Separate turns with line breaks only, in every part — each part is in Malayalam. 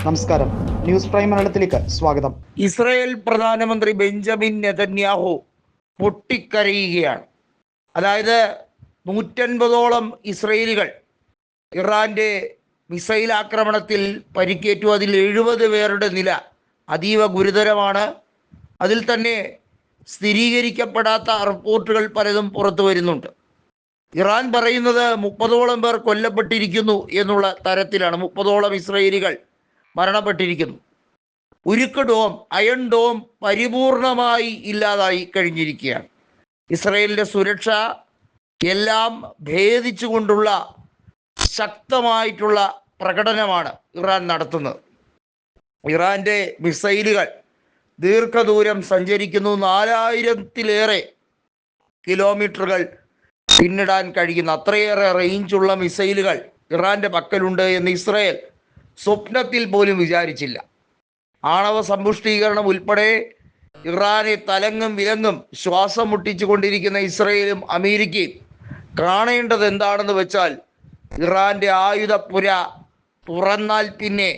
നമസ്കാരം, ന്യൂസ് പ്രൈം മലയാളത്തിലേക്ക് സ്വാഗതം.
ഇസ്രായേൽ പ്രധാനമന്ത്രി ബെഞ്ചമിൻ നെതന്യാഹു പൊട്ടിക്കരയുകയാണ്. അതായത് 150ഓളം ഇസ്രയേലികൾ ഇറാന്റെ മിസൈൽ ആക്രമണത്തിൽ പരിക്കേറ്റു. അതിൽ 70 പേരുടെ നില അതീവ ഗുരുതരമാണ്. അതിൽ തന്നെ സ്ഥിരീകരിക്കപ്പെടാത്ത റിപ്പോർട്ടുകൾ പലതും പുറത്തു വരുന്നുണ്ട്. ഇറാൻ പറയുന്നത് 30ഓളം പേർ കൊല്ലപ്പെട്ടിരിക്കുന്നു എന്നുള്ള തരത്തിലാണ്. 30ഓളം ഇസ്രയേലികൾ മരണപ്പെട്ടിരിക്കുന്നു. ഉരുക്ക് ഡോം, അയൺ ഡോം പരിപൂർണമായി ഇല്ലാതായി കഴിഞ്ഞിരിക്കുകയാണ്. ഇസ്രയേലിൻ്റെ സുരക്ഷ എല്ലാം ഭേദിച്ചുകൊണ്ടുള്ള ശക്തമായിട്ടുള്ള പ്രകടനമാണ് ഇറാൻ നടത്തുന്നത്. ഇറാൻ്റെ മിസൈലുകൾ ദീർഘദൂരം സഞ്ചരിക്കുന്നു. 4000-ലേറെ കിലോമീറ്ററുകൾ പിന്നിടാൻ കഴിയുന്ന അത്രയേറെ റേഞ്ചുള്ള മിസൈലുകൾ ഇറാൻ്റെ പക്കലുണ്ട് എന്ന് ഇസ്രയേൽ സ്വപ്നത്തിൽ പോലും വിചാരിച്ചില്ല. ആണവ സമ്പുഷ്ടീകരണം ഉൾപ്പെടെ ഇറാനെ തലങ്ങും വിലങ്ങും ശ്വാസം മുട്ടിച്ചു കൊണ്ടിരിക്കുന്ന ഇസ്രയേലും അമേരിക്കയും കാണേണ്ടത് എന്താണെന്ന് വെച്ചാൽ ഇറാൻ്റെ ആയുധപ്പുര തുറന്നാൽ പിന്നെ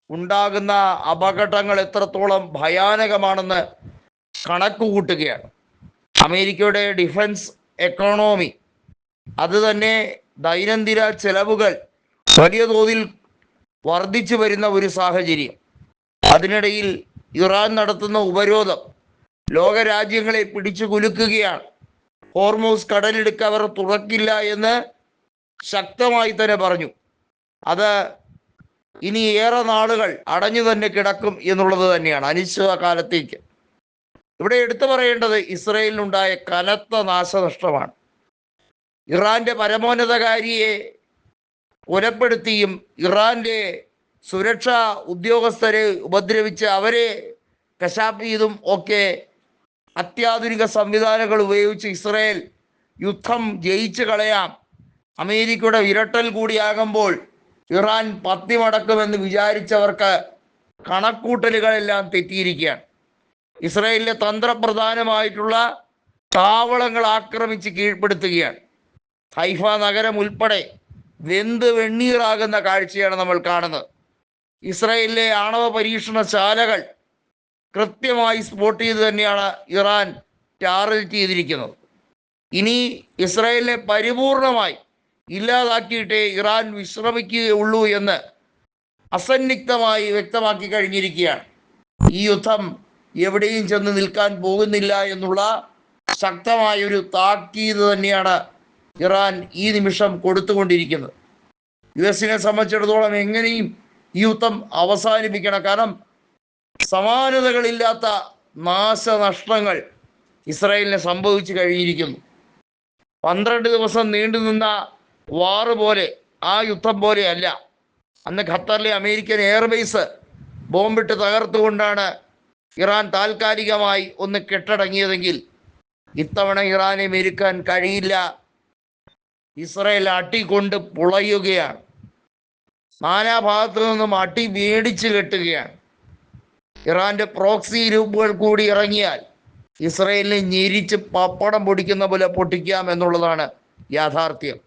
ഉണ്ടാകുന്ന അപകടങ്ങൾ എത്രത്തോളം ഭയാനകമാണെന്ന് കണക്കുകൂട്ടുകയാണ്. അമേരിക്കയുടെ ഡിഫൻസ് എക്കോണമി, അത് തന്നെ ദൈനംദിന ചെലവുകൾ വലിയ തോതിൽ വർദ്ധിച്ചു വരുന്ന ഒരു സാഹചര്യം. അതിനിടയിൽ ഇറാൻ നടത്തുന്ന ഉപരോധം ലോകരാജ്യങ്ങളെ പിടിച്ചു കുലുക്കുകയാണ്. ഹോർമൂസ് കടലിടുക്ക് അവർ തുറക്കില്ല എന്ന് ശക്തമായി തന്നെ പറഞ്ഞു. അത് ഇനി ഏറെ നാളുകൾ അടഞ്ഞു തന്നെ കിടക്കും എന്നുള്ളത് തന്നെയാണ്, അനിശ്ചിതകാലത്തേക്ക്. ഇവിടെ എടുത്തു പറയേണ്ടത് ഇസ്രയേലിനുണ്ടായ കനത്ത നാശനഷ്ടമാണ്. ഇറാന്റെ പരമോന്നതകാരിയെ കൊലപ്പെടുത്തിയും ഇറാന്റെ സുരക്ഷാ ഉദ്യോഗസ്ഥരെ ഉപദ്രവിച്ച് അവരെ കശാപ്പ് ചെയ്തും ഒക്കെ അത്യാധുനിക സംവിധാനങ്ങൾ ഉപയോഗിച്ച് ഇസ്രയേൽ യുദ്ധം ജയിച്ചു കളയാം, അമേരിക്കയുടെ വിരട്ടൽ കൂടിയാകുമ്പോൾ ഇറാൻ പത്തി മടക്കുമെന്ന് വിചാരിച്ചവർക്ക് കണക്കൂട്ടലുകളെല്ലാം തെറ്റിയിരിക്കുകയാണ്. ഇസ്രയേലിലെ തന്ത്രപ്രധാനമായിട്ടുള്ള താവളങ്ങൾ ആക്രമിച്ച് കീഴ്പ്പെടുത്തുകയാണ്. ഹൈഫ നഗരം ഉൾപ്പെടെ വെന്ത് വെണ്ണീറാകുന്ന കാഴ്ചയാണ് നമ്മൾ കാണുന്നത്. ഇസ്രായേലിലെ ആണവ പരീക്ഷണശാലകൾ കൃത്യമായി സ്പോട്ട് ചെയ്ത് തന്നെയാണ് ഇറാൻ ടാർഗറ്റ് ചെയ്തിരിക്കുന്നത്. ഇനി ഇസ്രായേലിനെ പരിപൂർണമായി ഇല്ലാതാക്കിയിട്ടേ ഇറാൻ വിശ്രമിക്കുകയുള്ളൂ എന്ന് അസന്നിഗ്ധമായി വ്യക്തമാക്കി കഴിഞ്ഞിരിക്കുകയാണ്. ഈ യുദ്ധം എവിടെയും ചെന്ന് നിൽക്കാൻ പോകുന്നില്ല എന്നുള്ള ശക്തമായൊരു താക്കീത് തന്നെയാണ് ഇറാൻ ഈ നിമിഷം കൊടുത്തുകൊണ്ടിരിക്കുന്നത്. US-നെ സംബന്ധിച്ചിടത്തോളം എങ്ങനെയും ഈ യുദ്ധം അവസാനിപ്പിക്കണം. കാരണം സമാനതകളില്ലാത്ത നാശനഷ്ടങ്ങൾ ഇസ്രായേലിന് സംഭവിച്ചു കഴിഞ്ഞിരിക്കുന്നു. 12 ദിവസം നീണ്ടുനിന്ന വാറ് പോലെ, ആ യുദ്ധം പോലെയല്ല. അന്ന് ഖത്തറിലെ അമേരിക്കൻ എയർബേസ് ബോംബിട്ട് തകർത്തുകൊണ്ടാണ് ഇറാൻ താൽക്കാലികമായി ഒന്ന് കെട്ടടങ്ങിയതെങ്കിൽ ഇത്തവണ ഇറാനെ മെരുക്കാൻ കഴിയില്ല. ഇസ്രായേൽ അടികൊണ്ട് പുളയുകയാണ്. നാനാഭാഗത്തു നിന്നും അടി മേടിച്ച് കെട്ടുകയാണ്. ഇറാന്റെ പ്രോക്സി ഗ്രൂപ്പുകൾ കൂടി ഇറങ്ങിയാൽ ഇസ്രായേലിനെ ഞെരിച്ച് പപ്പടം പൊടിക്കുന്ന പോലെ പൊട്ടിക്കാം എന്നുള്ളതാണ് യാഥാർത്ഥ്യം.